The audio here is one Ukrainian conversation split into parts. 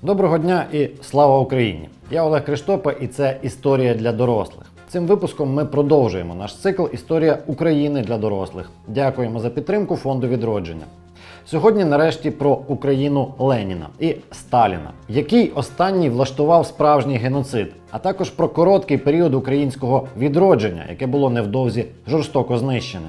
Доброго дня і слава Україні! Я Олег Криштопа і це «Історія для дорослих». Цим випуском ми продовжуємо наш цикл «Історія України для дорослих». Дякуємо за підтримку Фонду відродження. Сьогодні нарешті про Україну Леніна і Сталіна, який останній влаштував справжній геноцид, а також про короткий період українського відродження, яке було невдовзі жорстоко знищене.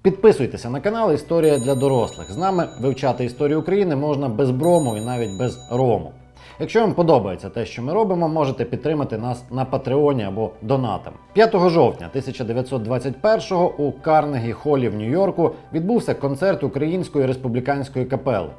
Підписуйтеся на канал «Історія для дорослих». З нами вивчати історію України можна без брому і навіть без рому. Якщо вам подобається те, що ми робимо, можете підтримати нас на Патреоні або донатом. 5 жовтня 1921-го у Карнегі-холі в Нью-Йорку відбувся концерт Української республіканської капели.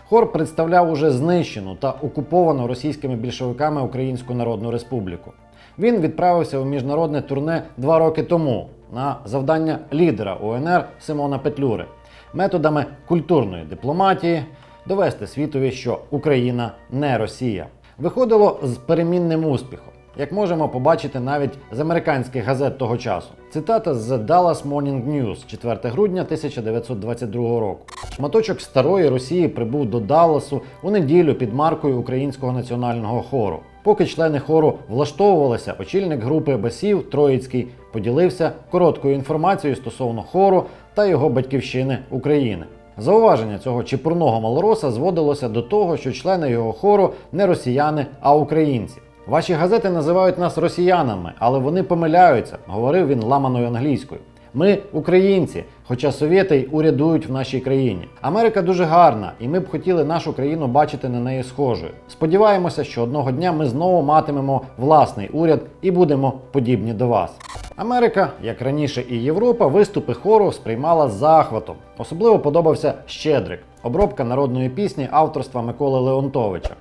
Хор представляв уже знищену та окуповану російськими більшовиками Українську Народну Республіку. Він відправився у міжнародне турне 2 роки тому на завдання лідера УНР Симона Петлюри методами культурної дипломатії довести світові, що Україна не Росія. Виходило з перемінним успіхом, як можемо побачити навіть з американських газет того часу. Цитата з Dallas Morning News, 4 грудня 1922 року. Шматочок старої Росії прибув до Далласу у неділю під маркою Українського національного хору. Поки члени хору влаштовувалися, очільник групи басів Троїцький поділився короткою інформацією стосовно хору та його батьківщини України. Зауваження цього чепурного малороса зводилося до того, що члени його хору не росіяни, а українці. «Ваші газети називають нас росіянами, але вони помиляються», – говорив він ламаною англійською. «Ми українці, хоча совєти й урядують в нашій країні. Америка дуже гарна, і ми б хотіли нашу країну бачити на неї схожою. Сподіваємося, що одного дня ми знову матимемо власний уряд і будемо подібні до вас». Америка, як раніше і Європа, виступи хору сприймала з захватом. Особливо подобався «Щедрик» – обробка народної пісні авторства Миколи Леонтовича.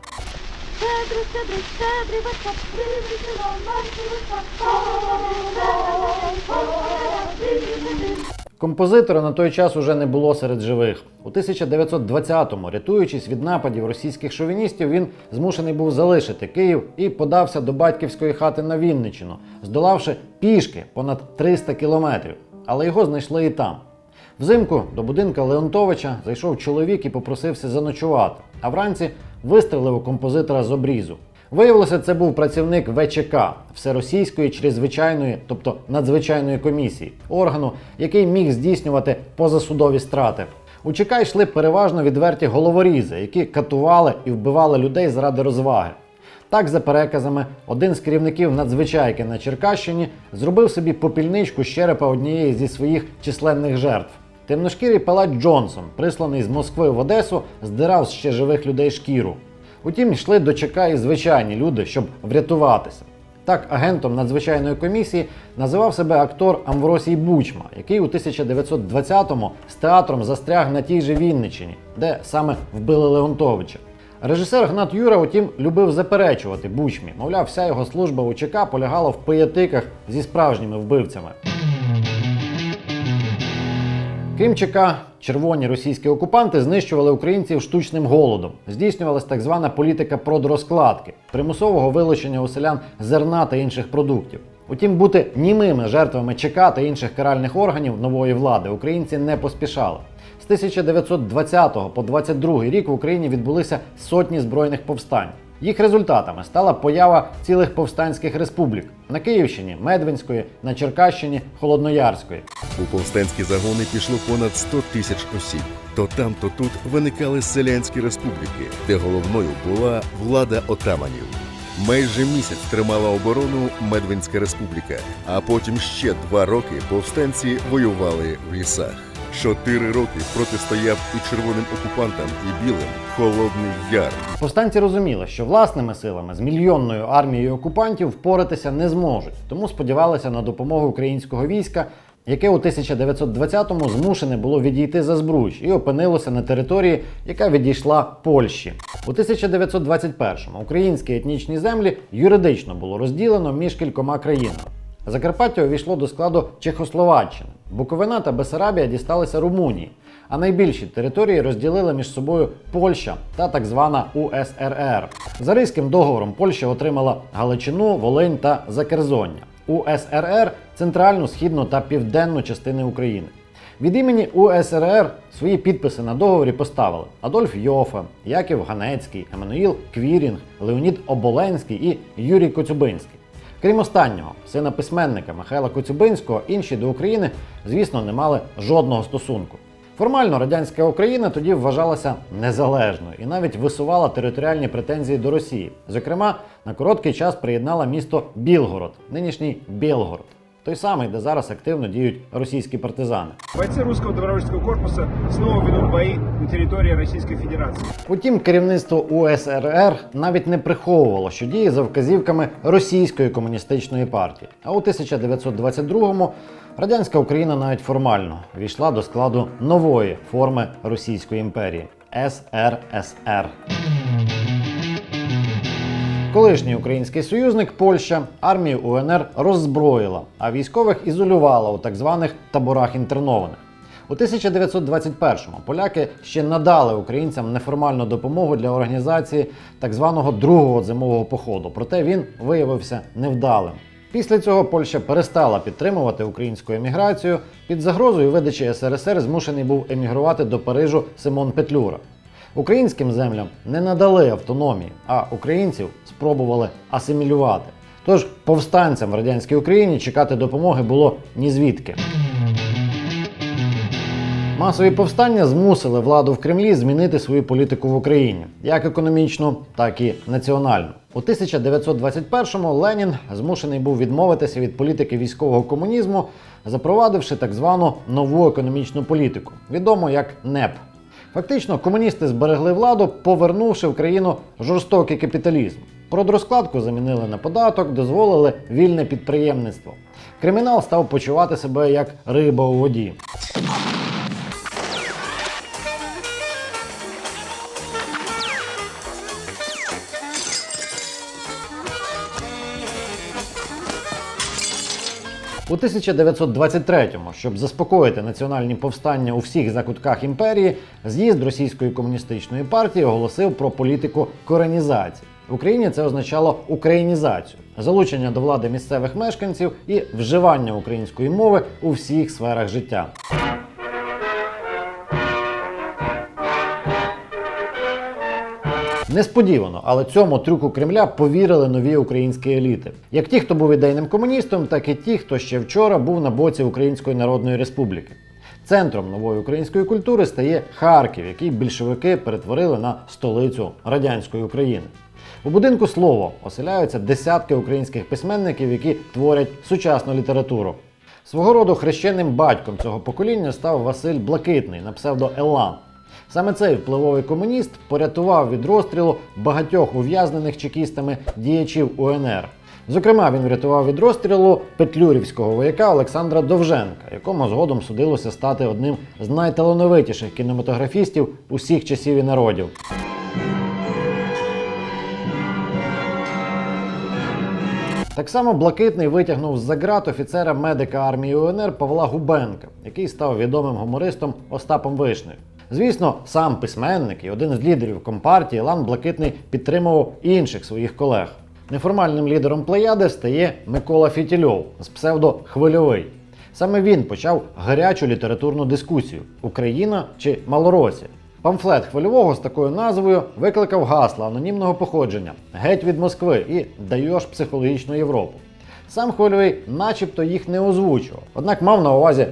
Щедрий, щедрий, щедрий вечір, привітила Композитора на той час уже не було серед живих. У 1920-му, рятуючись від нападів російських шовіністів, він змушений був залишити Київ і подався до батьківської хати на Вінниччину, здолавши пішки понад 300 кілометрів. Але його знайшли і там. Взимку до будинка Леонтовича зайшов чоловік і попросився заночувати, а вранці вистрелив у композитора з обрізу. Виявилося, це був працівник ВЧК – Всеросійської чрезвичайної, тобто надзвичайної комісії, органу, який міг здійснювати позасудові страти. У ЧК йшли переважно відверті головорізи, які катували і вбивали людей заради розваги. Так, за переказами, один з керівників надзвичайки на Черкащині зробив собі попільничку з черепа однієї зі своїх численних жертв. Темношкірий палач Джонсон, присланий з Москви в Одесу, здирав з ще живих людей шкіру. Утім, йшли до ЧК і звичайні люди, щоб врятуватися. Так, агентом надзвичайної комісії називав себе актор Амвросій Бучма, який у 1920-му з театром застряг на тій же Вінниччині, де саме вбили Леонтовича. Режисер Гнат Юра, утім, любив заперечувати Бучмі. Мовляв, вся його служба у ЧК полягала в пиятиках зі справжніми вбивцями. Крім ЧК, червоні російські окупанти знищували українців штучним голодом. Здійснювалась так звана політика продрозкладки, примусового вилучення у селян зерна та інших продуктів. Утім, бути німими жертвами ЧК та інших каральних органів нової влади українці не поспішали. З 1920 по 1922 рік в Україні відбулися сотні збройних повстань. Їх результатами стала поява цілих повстанських республік на Київщині – Медвинської, на Черкащині – Холодноярської. У повстанські загони пішло понад 100 тисяч осіб. То там, то тут виникали селянські республіки, де головною була влада отаманів. Майже місяць тримала оборону Медвинська республіка, а потім ще 2 роки повстанці воювали в лісах. 4 роки протистояв і червоним окупантам, і білим Холодний Яр. Повстанці розуміли, що власними силами з мільйонною армією окупантів впоратися не зможуть, тому сподівалися на допомогу українського війська яке у 1920-му змушене було відійти за Збруч і опинилося на території, яка відійшла Польщі. У 1921-му українські етнічні землі юридично було розділено між кількома країнами. Закарпаття увійшло до складу Чехословаччини, Буковина та Бессарабія дісталися Румунії, а найбільші території розділили між собою Польща та так звана УСРР. За Ризьким договором Польща отримала Галичину, Волинь та Закерзоння. УСРР – центральну, східну та південну частини України. Від імені УСРР свої підписи на договорі поставили Адольф Йоффе, Яків Ганецький, Еммануїл Квірінг, Леонід Оболенський і Юрій Коцюбинський. Крім останнього, сина письменника Михайла Коцюбинського, інші до України, звісно, не мали жодного стосунку. Формально радянська Україна тоді вважалася незалежною і навіть висувала територіальні претензії до Росії. Зокрема, на короткий час приєднала місто Білгород, нинішній Білгород. Той самий, де зараз активно діють російські партизани. Бойцы русского добровольческого корпуса снова ведут бои на территории Российской Федерации. Утім, керівництво УСРР навіть не приховувало, що діє за вказівками Російської комуністичної партії. А у 1922-му радянська Україна навіть формально війшла до складу нової форми Російської імперії – СРСР. Колишній український союзник Польща армію УНР роззброїла, а військових ізолювала у так званих таборах інтернованих. У 1921-му поляки ще надали українцям неформальну допомогу для організації так званого другого зимового походу, проте він виявився невдалим. Після цього Польща перестала підтримувати українську еміграцію. Під загрозою видачі СРСР змушений був емігрувати до Парижу Симон Петлюра. Українським землям не надали автономії, а українців спробували асимілювати. Тож повстанцям в радянській Україні чекати допомоги було ні звідки. Масові повстання змусили владу в Кремлі змінити свою політику в Україні, як економічну, так і національну. У 1921-му Ленін змушений був відмовитися від політики військового комунізму, запровадивши так звану нову економічну політику, відому як НЕП. Фактично, комуністи зберегли владу, повернувши в країну жорстокий капіталізм. Продрозкладку замінили на податок, дозволили вільне підприємництво. Кримінал став почувати себе як риба у воді. У 1923-му, щоб заспокоїти національні повстання у всіх закутках імперії, з'їзд Російської комуністичної партії оголосив про політику коренізації. В Україні це означало українізацію, залучення до влади місцевих мешканців і вживання української мови у всіх сферах життя. Несподівано, але цьому трюку Кремля повірили нові українські еліти. Як ті, хто був ідейним комуністом, так і ті, хто ще вчора був на боці Української Народної Республіки. Центром нової української культури стає Харків, який більшовики перетворили на столицю радянської України. У будинку «Слово» оселяються десятки українських письменників, які творять сучасну літературу. Свого роду хрещеним батьком цього покоління став Василь Блакитний на псевдо Елан. Саме цей впливовий комуніст порятував від розстрілу багатьох ув'язнених чекістами діячів УНР. Зокрема, він врятував від розстрілу петлюрівського вояка Олександра Довженка, якому згодом судилося стати одним з найталановитіших кінематографістів усіх часів і народів. Так само Блакитний витягнув з-за ґрат офіцера-медика армії УНР Павла Губенка, який став відомим гумористом Остапом Вишнею. Звісно, сам письменник і один з лідерів Компартії Ілан Блакитний підтримував інших своїх колег. Неформальним лідером Плеяди стає Микола Фітільов з псевдо Хвильовий. Саме він почав гарячу літературну дискусію «Україна чи Малоросія?». Памфлет Хвильового з такою назвою викликав гасла анонімного походження «Геть від Москви» і «Даєш психологічну Європу». Сам Хвильовий начебто їх не озвучував, однак мав на увазі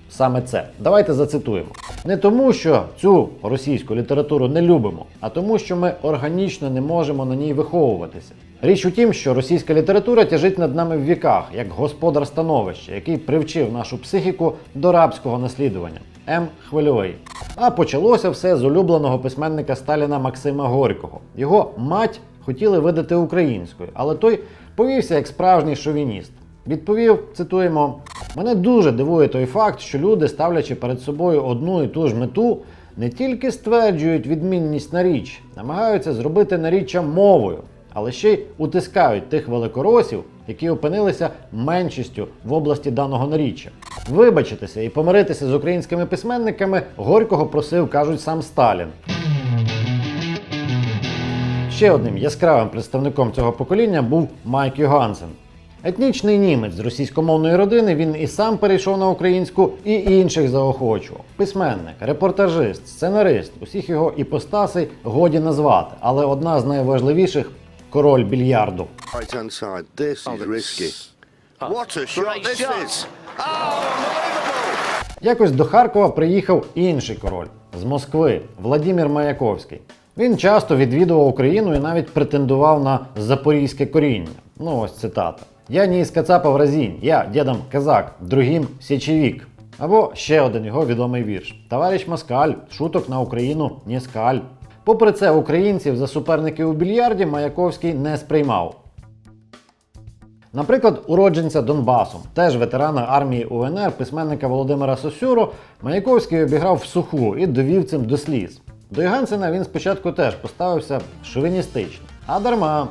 саме це. Давайте зацитуємо. Не тому, що цю російську літературу не любимо, а тому, що ми органічно не можемо на ній виховуватися. Річ у тім, що російська література тяжить над нами в віках, як господар становища, який привчив нашу психіку до рабського наслідування. М. Хвильовий. А почалося все з улюбленого письменника Сталіна Максима Горького. Його мать хотіли видати українською, але той повівся як справжній шовініст. Відповів, цитуємо: «Мене дуже дивує той факт, що люди, ставлячи перед собою одну і ту ж мету, не тільки стверджують відмінність наріч, намагаються зробити наріччя мовою, але ще й утискають тих великоросів, які опинилися меншістю в області даного наріччя. Вибачитися і помиритися з українськими письменниками Горького просив, кажуть, сам Сталін». Ще одним яскравим представником цього покоління був Майк Йогансен. Етнічний німець з російськомовної родини, він і сам перейшов на українську, і інших заохочував. Письменник, репортажист, сценарист, усіх його іпостасей годі назвати, але одна з найважливіших – король більярду. Right hand side. This is risky. What a shot this is! Якось до Харкова приїхав інший король з Москви – Владимир Маяковський. Він часто відвідував Україну і навіть претендував на запорізьке коріння. Ну ось цитата. «Я не із Кацапа в разінь, я дідом казак, другим січевік». Або ще один його відомий вірш. «Товариш Москаль, шуток на Україну не скаль». Попри це, українців за суперників у більярді Маяковський не сприймав. Наприклад, уродженця Донбасу, теж ветерана армії УНР, письменника Володимира Сосюру, Маяковський обіграв в суху і довів цим до сліз. До Йогансена він спочатку теж поставився шовіністично. А дарма.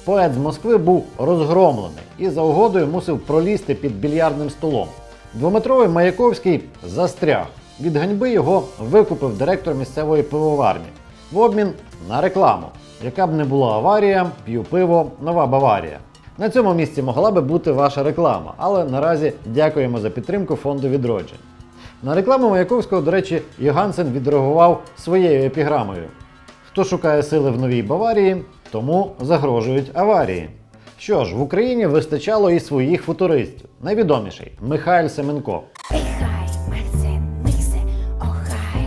Поет з Москви був розгромлений і за угодою мусив пролізти під більярдним столом. Двометровий Маяковський застряг. Від ганьби його викупив директор місцевої пивоварні. В обмін на рекламу. Яка б не була аварія, п'ю пиво, Нова Баварія. На цьому місці могла би бути ваша реклама, але наразі дякуємо за підтримку фонду відродження. На рекламу Маяковського, до речі, Йогансен відреагував своєю епіграмою. Хто шукає сили в Новій Баварії, тому загрожують аварії. Що ж, в Україні вистачало і своїх футуристів. Найвідоміший – Михайль Семенко. Хай, Максим, Миксе, охай.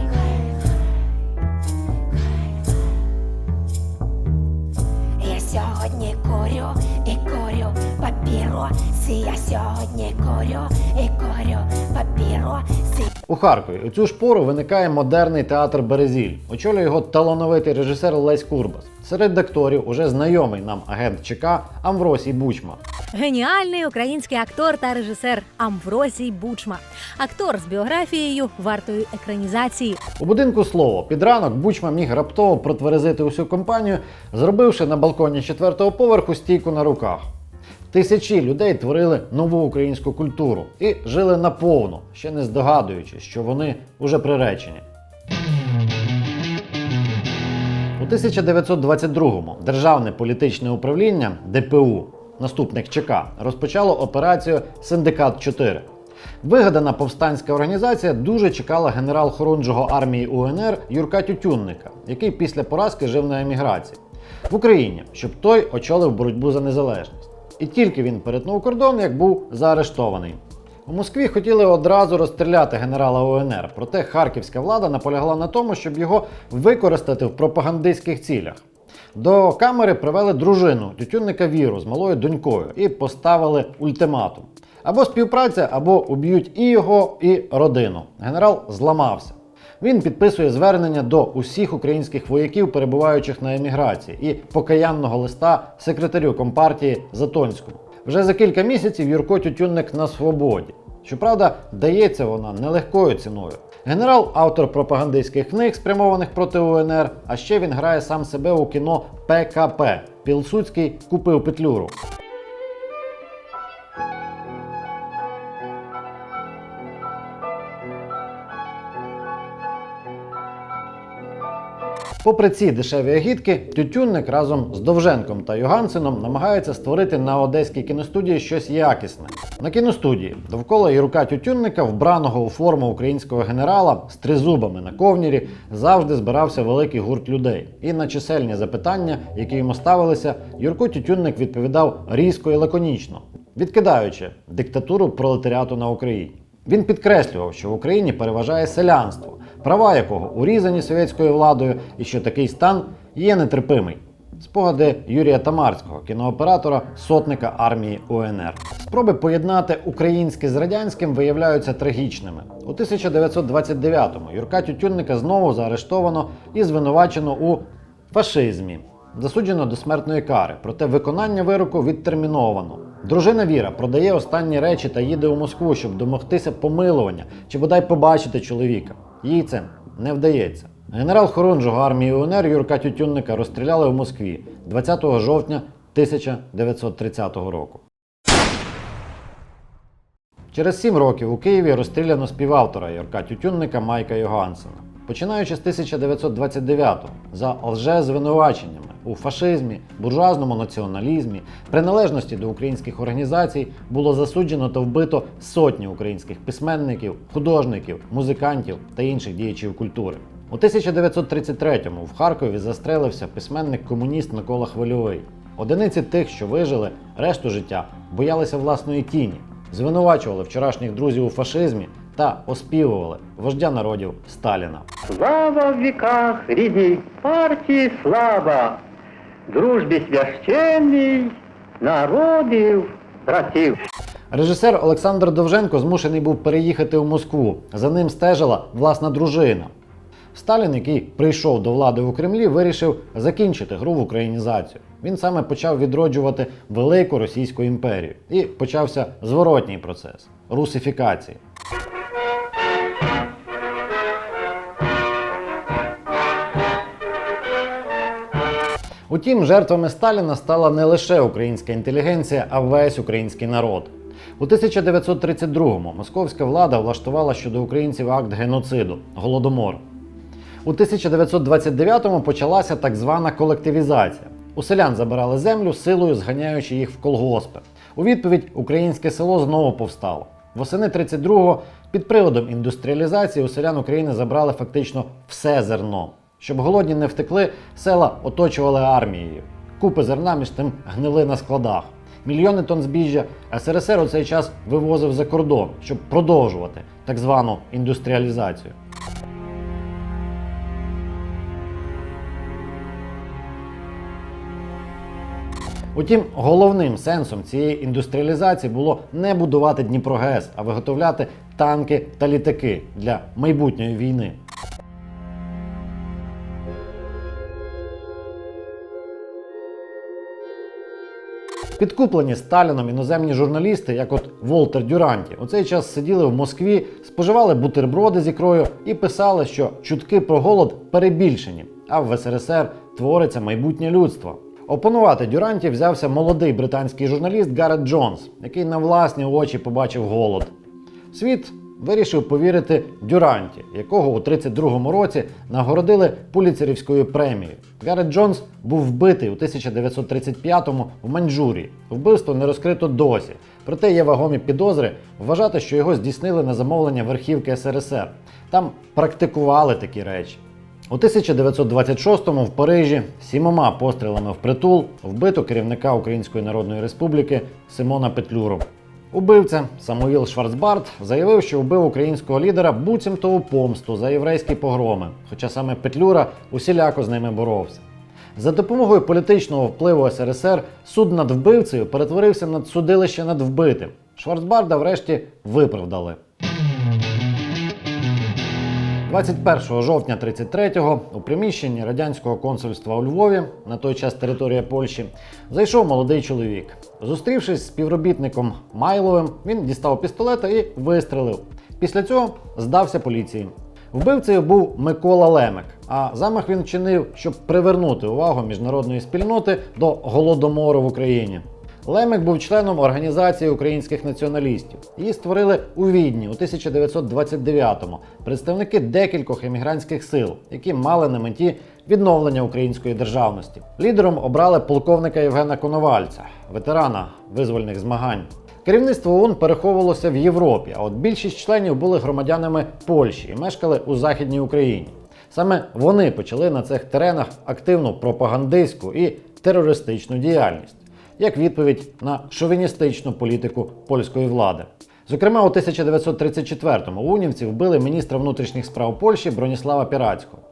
Я сьогодні курю і курю папіроси. Я сьогодні курю і курю папіроси. У Харкові у цю ж пору виникає модерний театр «Березіль». Очолює його талановитий режисер Лесь Курбас. Серед акторів уже знайомий нам агент ЧК Амвросій Бучма. Геніальний український актор та режисер Амвросій Бучма. Актор з біографією, вартою екранізації. У будинку «Слово» під ранок Бучма міг раптово протверезити усю компанію, зробивши на балконі 4-го поверху стійку на руках. Тисячі людей творили нову українську культуру і жили наповну, ще не здогадуючись, що вони уже приречені. У 1922-му Державне політичне управління ДПУ, наступник ЧК, розпочало операцію «Синдикат-4». Вигадана повстанська організація дуже чекала генерал-хорунжого армії УНР Юрка Тютюнника, який після поразки жив на еміграції в Україні, щоб той очолив боротьбу за незалежність. І тільки він перетнув кордон, як був заарештований. У Москві хотіли одразу розстріляти генерала УНР, проте харківська влада наполягла на тому, щоб його використати в пропагандистських цілях. До камери привели дружину Тютюнника Віру з малою донькою і поставили ультиматум. Або співпраця, або уб'ють і його, і родину. Генерал зламався. Він підписує звернення до усіх українських вояків, перебуваючих на еміграції, і покаянного листа секретарю Компартії Затонському. Вже за кілька місяців Юрко Тютюнник на свободі. Щоправда, дається вона нелегкою ціною. Генерал – автор пропагандистських книг, спрямованих проти УНР, а ще він грає сам себе у кіно ПКП. Пілсудський купив Петлюру. Попри ці дешеві агітки, Тютюнник разом з Довженком та Йогансеном намагається створити на одеській кіностудії щось якісне. На кіностудії довкола Юрка Тютюнника, вбраного у форму українського генерала, з тризубами на ковнірі, завжди збирався великий гурт людей. І на чисельні запитання, які йому ставилися, Юрко Тютюнник відповідав різко і лаконічно, відкидаючи диктатуру пролетаріату на Україні. Він підкреслював, що в Україні переважає селянство, права якого урізані совєтською владою і що такий стан є нетерпимий. Спогади Юрія Тамарського, кінооператора, сотника армії УНР. Спроби поєднати українське з радянським виявляються трагічними. У 1929-му Юрка Тютюнника знову заарештовано і звинувачено у фашизмі. Засуджено до смертної кари, проте виконання вироку відтерміновано. Дружина Віра продає останні речі та їде у Москву, щоб домогтися помилування чи бодай побачити чоловіка. Їй це не вдається. Генерал Хорунжого армії УНР Юрка Тютюнника розстріляли в Москві 20 жовтня 1930 року. Через 7 років у Києві розстріляно співавтора Юрка Тютюнника Майка Йогансена. Починаючи з 1929-го, за лже-звинуваченнями у фашизмі, буржуазному націоналізмі, приналежності до українських організацій було засуджено та вбито сотні українських письменників, художників, музикантів та інших діячів культури. У 1933-му в Харкові застрелився письменник-комуніст Микола Хвильовий. Одиниці тих, що вижили, решту життя боялися власної тіні, звинувачували вчорашніх друзів у фашизмі та оспівували вождя народів Сталіна. Слава в веках рідній партії, слава, дружбі священній, народів, братів. Режисер Олександр Довженко змушений був переїхати у Москву. За ним стежила власна дружина. Сталін, який прийшов до влади у Кремлі, вирішив закінчити гру в українізацію. Він саме почав відроджувати велику Російську імперію. І почався зворотній процес – русифікації. Утім, жертвами Сталіна стала не лише українська інтелігенція, а весь український народ. У 1932-му московська влада влаштувала щодо українців акт геноциду – Голодомор. У 1929-му почалася так звана колективізація. У селян забирали землю, силою зганяючи їх в колгоспи. У відповідь українське село знову повстало. Восени 32-го під приводом індустріалізації у селян України забрали фактично все зерно. Щоб голодні не втекли, села оточували армією. Купи зерна між тим гнили на складах. Мільйони тонн збіжжя СРСР у цей час вивозив за кордон, щоб продовжувати так звану індустріалізацію. Утім, головним сенсом цієї індустріалізації було не будувати Дніпрогес, а виготовляти танки та літаки для майбутньої війни. Підкуплені Сталіном іноземні журналісти, як от Волтер Дюранті, у цей час сиділи в Москві, споживали бутерброди з ікрою і писали, що чутки про голод перебільшені, а в СРСР твориться майбутнє людство. Опонувати Дюранті взявся молодий британський журналіст Гарет Джонс, який на власні очі побачив голод. Світ вирішив повірити Дюранті, якого у 1932 році нагородили Пулітцерівською премією. Гарет Джонс був вбитий у 1935-му в Маньчжурії. Вбивство не розкрито досі. Проте є вагомі підозри вважати, що його здійснили на замовлення верхівки СРСР. Там практикували такі речі. У 1926-му в Парижі 7 пострілами впритул вбито керівника Української Народної Республіки Симона Петлюру. Убивця Самуїл Шварцбард заявив, що вбив українського лідера буцімто у помсту за єврейські погроми, хоча саме Петлюра усіляко з ними боровся. За допомогою політичного впливу СРСР суд над вбивцею перетворився на судилище над вбитим. Шварцбарда врешті виправдали. 21 жовтня 1933-го у приміщенні радянського консульства у Львові, на той час територія Польщі, зайшов молодий чоловік. Зустрівшись з співробітником Майловим, він дістав пістолета і вистрелив. Після цього здався поліції. Вбивцею був Микола Лемек, а замах він вчинив, щоб привернути увагу міжнародної спільноти до Голодомору в Україні. Лемек був членом Організації українських націоналістів. Її створили у Відні у 1929-му представники декількох емігрантських сил, які мали на меті відновлення української державності. Лідером обрали полковника Євгена Коновальця, ветерана визвольних змагань. Керівництво ОУН переховувалося в Європі, а от більшість членів були громадянами Польщі і мешкали у Західній Україні. Саме вони почали на цих теренах активну пропагандистську і терористичну діяльність, як відповідь на шовіністичну політику польської влади. Зокрема, у 1934-му унівці вбили міністра внутрішніх справ Польщі Броніслава Пірацького.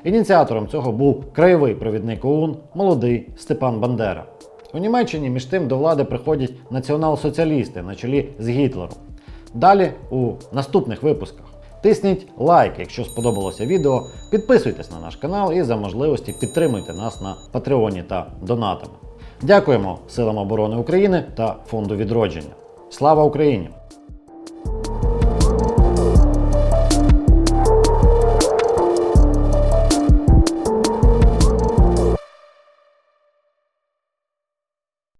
Ініціатором цього був краєвий провідник ОУН, молодий Степан Бандера. У Німеччині між тим до влади приходять націонал-соціалісти на чолі з Гітлером. Далі у наступних випусках. Тисніть лайк, якщо сподобалося відео, підписуйтесь на наш канал і за можливості підтримуйте нас на Патреоні та донатами. Дякуємо Силам оборони України та Фонду відродження. Слава Україні!